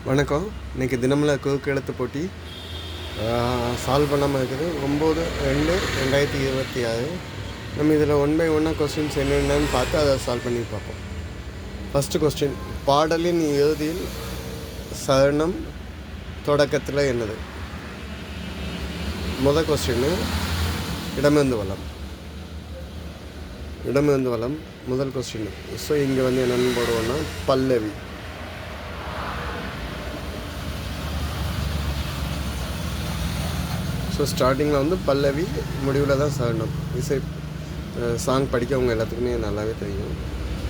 வணக்கம். இன்றைக்கி தினமல குறுக்கு எழுத்து போட்டி சால்வ் பண்ணாமல் இருக்குது. 9/2/2026. நம்ம இதில் 1 by 1 கொஸ்டின்ஸ் என்னென்னு பார்த்து அதை சால்வ் பண்ணி பார்ப்போம். ஃபஸ்ட்டு கொஸ்டின், பாடலின் இறுதியில் சரணம் தொடக்கத்தில் என்னது? கொஸ்டின்னு இடமிருந்து வளம் முதல் கொஸ்டின். ஸோ இங்கே என்னென்னு போடுவோன்னா பல்லவி. ஸோ ஸ்டார்டிங்கில் பல்லவி, முடிவில் தான் சரணம். இசை சாங் படிக்கவங்க எல்லாத்துக்குமே நல்லாவே தெரியும்.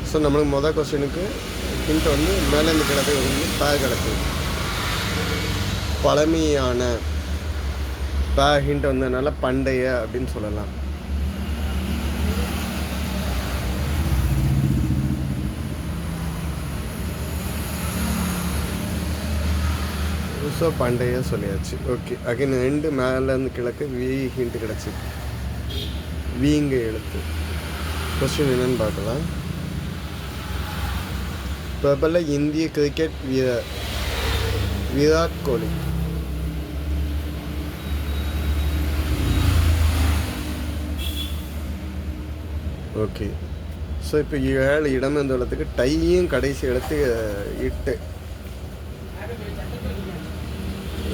ஸோ நம்மளுக்கு கொஸ்டினுக்கு ஹிண்ட் மேலே இந்த கிடக்கு கிடக்கு பழமையான ஹிண்ட் வந்ததுனால பண்டைய அப்படின்னு சொல்லலாம். ஸோ பண்டைய சொல்லியாச்சு. ஓகே, அகைன் 2 மேலேருந்து கிழக்கு வி ஹிண்ட் கிடச்சி. வீங்க எழுத்து. கொஸ்டின் என்னன்னு பார்க்கலாம். பிரபல இந்திய கிரிக்கெட் வீரர் விராட் கோலி. ஓகே, ஸோ இப்போ 7 இடமிருந்து எழுத்துக்கு டையும் கடைசி எழுத்து 8.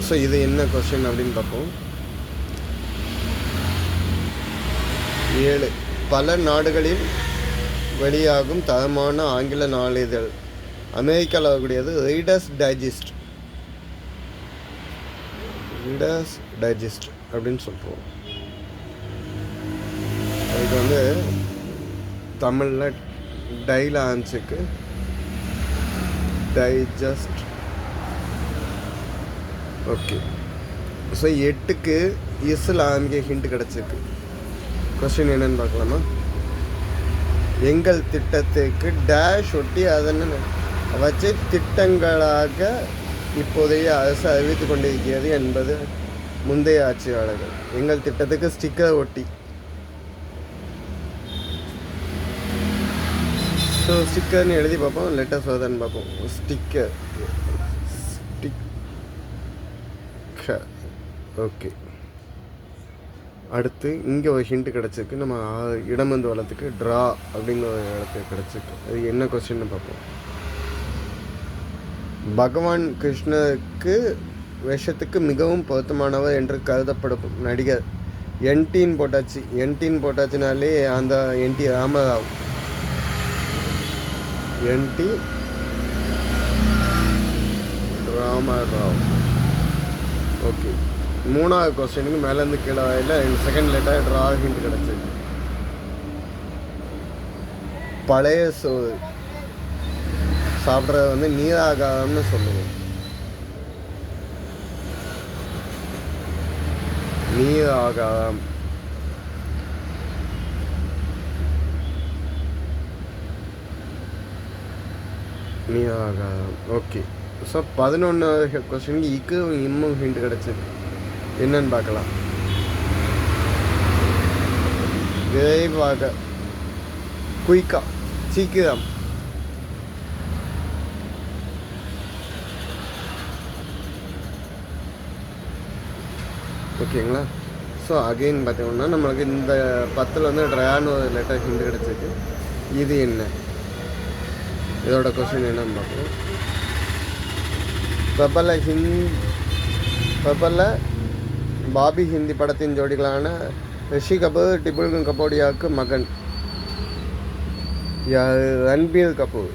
ஸோ இது என்ன கொஸ்டின் அப்படின்னு பார்ப்போம். 7 பல நாடுகளில் வெளியாகும் தரமான ஆங்கில நாளிதழ் அமெரிக்காவில் வரக்கூடியது ரீடர்ஸ் டைஜஸ்ட் அப்படின்னு சொல்கிறோம். அதுக்கு தமிழில் டைல ஆன்ஸுக்கு டைஜஸ்ட். ஓகே, ஸோ 8க்கு இஸ்ல ஆரம்பிக்க ஹிண்ட் கிடச்சிருக்கு. கொஸ்டின் என்னன்னு பார்க்கலாமா. எங்கள் திட்டத்துக்கு டேஷ் ஒட்டி அதனை வச்சு திட்டங்களாக இப்போதைய அரசு அறிவித்து கொண்டிருக்கிறது என்பது முந்தைய ஆட்சியாளர்கள். எங்கள் திட்டத்துக்கு ஸ்டிக்கர் ஒட்டி. ஸோ ஸ்டிக்கர்னு எழுதி பார்ப்போம், லெட்டர்ஸ் வருதான்னு பார்ப்போம். ஸ்டிக்கர். ஓகே, அடுத்து இங்கே ஒரு ஹிண்ட் கிடச்சிருக்கு. நம்ம இடமிருந்து வளத்துக்கு ட்ரா அப்படிங்கிற ஒரு இடத்துக்கு கிடச்சிருக்கு. அது என்ன கொஸ்டின்னு பார்ப்போம். பகவான் கிருஷ்ணருக்கு வேஷத்துக்கு மிகவும் பொருத்தமானவர் என்று கருதப்படும் நடிகர் என்டின்னு போட்டாச்சுனாலே அந்த என்டி ராமராவ். என்டி ராமராவ். ஓகே, 3வது கொஸ்டினுக்கு மேலேருந்து கீழே வாயில் செகண்ட் லெட்டர் ட்ரா ஹிண்ட் கிடச்சிருக்கு. பழைய சோறு சாப்பிட்றது நீராகாரம்னு சொல்லுவோம். நீராகாரம். ஓகே, ஸோ 11வது கொஸ்டினுக்கு இக்கு இன்னும் ஹிண்ட் கிடச்சிருக்கு. என்னன்னு பார்க்கலாம். விரைவாக, குயிக்கா, சீக்கிரம். ஓகேங்களா. ஸோ அகெயின் பார்த்தீங்கன்னா நம்மளுக்கு இந்த 10ல் ட்ரையான்னு ஒரு லெட்டர் ஹிண்ட் கிடச்சிருக்கு. இது என்ன? இதோட கொஸ்டின் என்னன்னு பார்ப்போம். பிரபல பாபி ஹிந்தி படத்தின் ஜோடிகளான ரிஷி கபூர், டிபுல் கபோடியாவுக்கு மகன் ரன்பீர் கபூர்.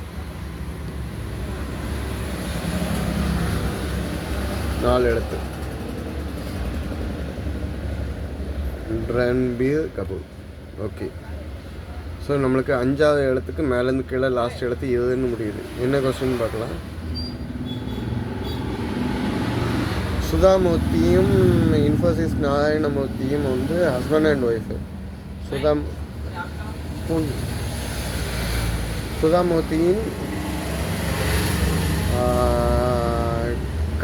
4 எழுத்து. ரன்பீர் கபூர். ஓகே, ஸோ நம்மளுக்கு 5வது எழுத்துக்கு மேலேருந்து கீழே லாஸ்ட் எழுத்து இதுன்னு முடியுது. என்ன கொஸ்டின் பார்க்கலாம். சுதாமூர்த்தியும் இன்ஃபோசிஸ் நாராயணமூர்த்தியும் ஹஸ்பண்ட் அண்ட் ஒய்ஃபு. சுதாமூர்த்தியின்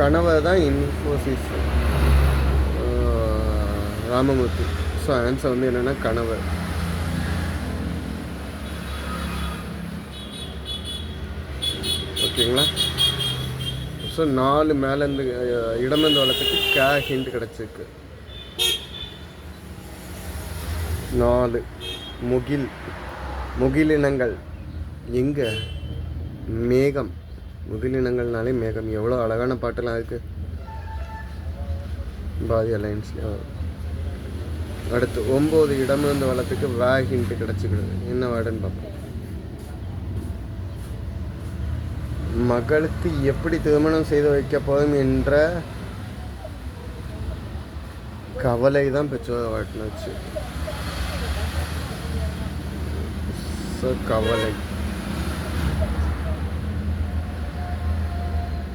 கணவர் தான் இன்ஃபோசிஸ் ராமமூர்த்தி. ஸோ ஆன்சர் என்னென்னா கணவர். ஓகேங்களா. ஸோ 4 மேலேருந்து இடமேந்து வளத்துக்கு ஹிண்ட் கிடச்சிருக்கு. 4 முகிலினங்கள் எங்கே? மேகம். முகிலினங்கள்னாலே மேகம். எவ்வளோ அழகான பாட்டெல்லாம் இருக்குது பாதி அலைன்ஸ்ல. அடுத்து 9 இடமேந்து வளத்துக்கு ஹிண்ட் கிடச்சிக்கிடுது. என்ன வேர்டுன்னு பார்ப்போம். மகளுக்கு எப்படி திருமணம் செய்து வைக்க போதும் என்ற கவலை தான் பெற்றோர் வாட்டினாச்சு. கவலை.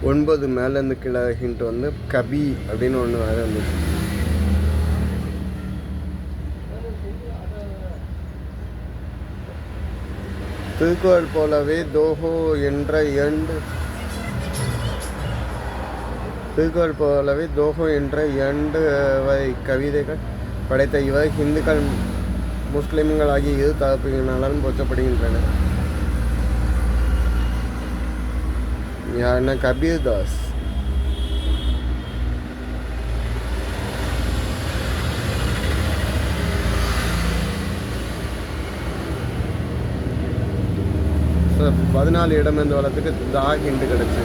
9 மேலேருந்து கீழே ஹிண்ட் வந்து கபி அப்படின்னு ஒன்று வேறு இருந்துச்சு. திருக்குறள் போலவே தோஹோ என்ற இரண்டு கவிதைகள் படைத்த இவர் ஹிந்துக்கள் முஸ்லிம்கள் ஆகிய இரு தரப்பினாலும் போற்றப்படுகின்றன. யாருன்னா கபீர் தாஸ். ஸோ 14 இடமேந்து வளத்துக்கு ஹிண்ட் கிடச்சி.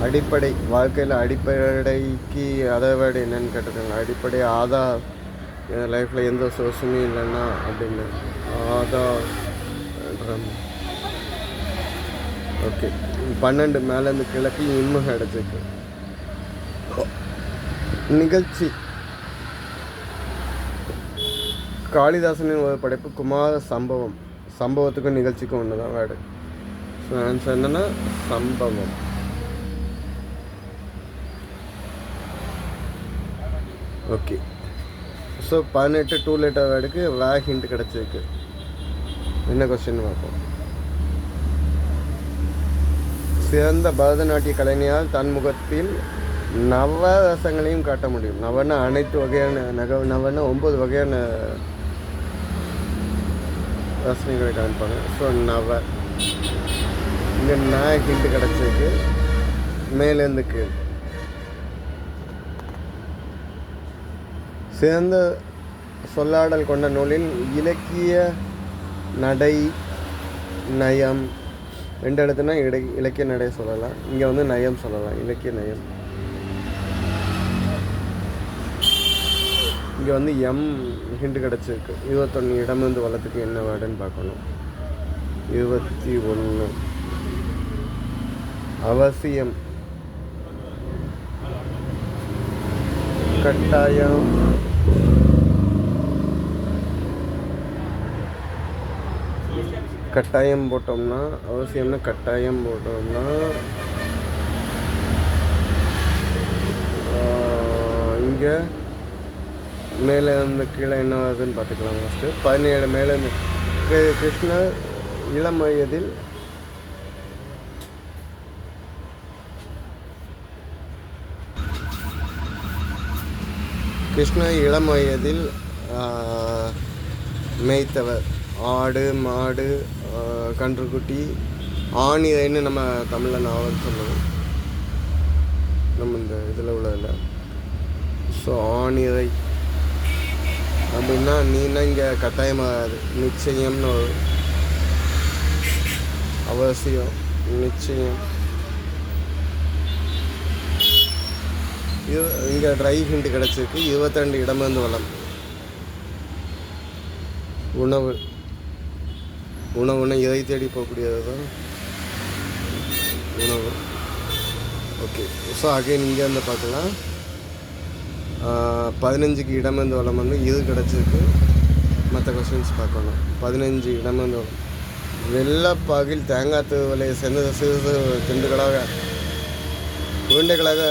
அடிப்படை வாழ்க்கையில் அடிப்படைக்கு அதை விட என்னன்னு கேட்டிருக்காங்க. அடிப்படை ஆதார். லைஃப்பில் எந்த சோர்ஸுமே இல்லைன்னா அப்படின்னு ஆதார். ஓகே 12 மேலேருந்து கிழக்கு இன்முக கிடச்சிருக்கு. நிகழ்ச்சி. காளிதாசனின் ஒரு படைப்பு குமார சம்பவம். சம்பவத்துக்கும் நிகழ்ச்சிக்கும் ஒன்று தான் வேர்டு. ஸோ ஆன்சர் என்னென்னா சம்பவம். ஓகே. ஸோ 18 2 லெட்டர் வேர்டுக்கு ஹிண்ட் கிடச்சிருக்கு. என்ன கொஸ்டின் பார்ப்போம். சிறந்த பரதநாட்டிய கலைஞரால் தன் முகத்தில் நவரசங்களையும் காட்ட முடியும். நவன்னா அனைத்து வகையான நவன்னா 9 வகையான ரசனைகளை காமிப்பாங்க. ஸோ இங்கே ஹிண்ட் கிடச்சிருக்கு. மேலேருந்து கீழ். சிறந்த சொல்லாடல் கொண்ட நூலில் இலக்கிய நடை நயம் 2 இடத்துனா இலக்கிய நடை சொல்லலாம். இங்கே வந்து நயம் சொல்லலாம். இலக்கிய நயம். இங்கே வந்து ஹிண்ட் கிடச்சிருக்கு. 21 இடமேந்து வளத்துக்கு என்ன வேர்டுன்னு பார்க்கணும். 21 அவசியம். கட்டாயம். கட்டாயம் போட்டோம்னா அவசியம்னா கட்டாயம் போட்டோம்னா இங்கே மேலே இருந்து கீழே என்ன வருதுன்னு பார்த்துக்கலாம். ஃபஸ்ட்டு 17 மேலேருந்து கிருஷ்ணர் இளம் வயதில் மேய்த்தவர். ஆடு மாடு கன்றுக்குட்டி ஆணிரைன்னு நம்ம தமிழில் நாவல் சொல்லுவோம். நம்ம இந்த இதில் உள்ளதில்லை. ஸோ ஆணிரை அப்படின்னா நீனா இங்கே கட்டாயமாகாது. நிச்சயம்னு ஒரு அவசியம். நிச்சயம். இங்கே ட்ரை ஹிண்ட் கிடச்சிருக்கு. 22 இடமேந்து வளம். உணவுன்னா இதை தேடி போகக்கூடியது தான் உணவு. ஓகே. ஸோ அகைன் இங்கே வந்து பார்க்கலாம். 15க்கு இடமேந்து வளம் வந்து இது கிடச்சிருக்கு. மற்ற கொஸ்டின்ஸ் பார்க்கணும். 15 இடமேந்து வளம். வெள்ளப்பாகில் தேங்காய் தூவலையை சேர்ந்த சிறு திண்டுகளாக உருண்டைகளாக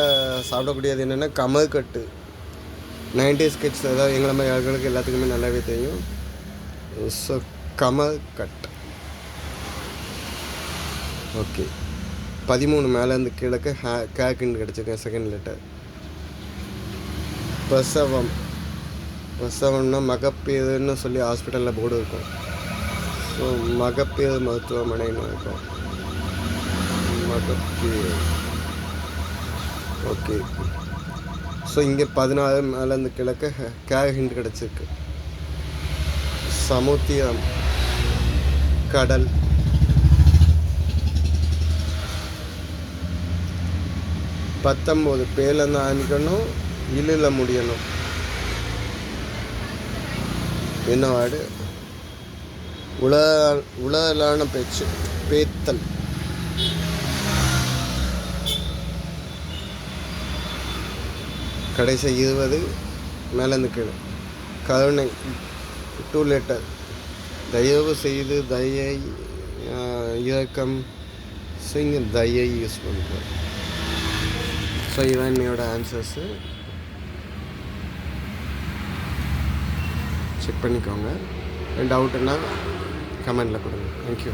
சாப்பிடக்கூடியது என்னென்னா கமர்கட்டு. 90s கிட்ஸ், அதாவது எங்களை மாதிரி ஆட்களுக்கு எல்லாத்துக்குமே நல்லாவே தெரியும். ஸோ கமர்கட். ஓகே. 13 மேலேருந்து கிழக்கு கேக்குன்னு கிடச்சிருக்கேன். Second letter. பிரசவம்னா மகப்பேறுன்னு சொல்லி ஹாஸ்பிட்டலில் போர்டு இருக்கும். ஸோ மகப்பேறு மருத்துவமனைன்னு இருக்கும். மகப்பேறு. ஓகே. ஸோ இங்கே 14 மேலேருந்து கிழக்க ஹிண்ட் கிடச்சிருக்கு. சமுத்திரம், கடல். 19 பேலேருந்து ஆரம்பிக்கணும், இழில் முடியணும். என்ன வார்டு? உலகளான பேச்சு, பேத்தல். கடைசி 20 மேலேருந்து கீழே. கருணை, 2 லெட்டர். தயவு செய்து, தயை, இயக்கம். ஸோ இங்கே தயை யூஸ் பண்ணுறேன். ஸோ இதான் என்னோட ஆன்சர்ஸு. செக் பண்ணிக்கோங்க. டவுட்டுன்னா கமெண்டில் கொடுங்க. தேங்க்யூ.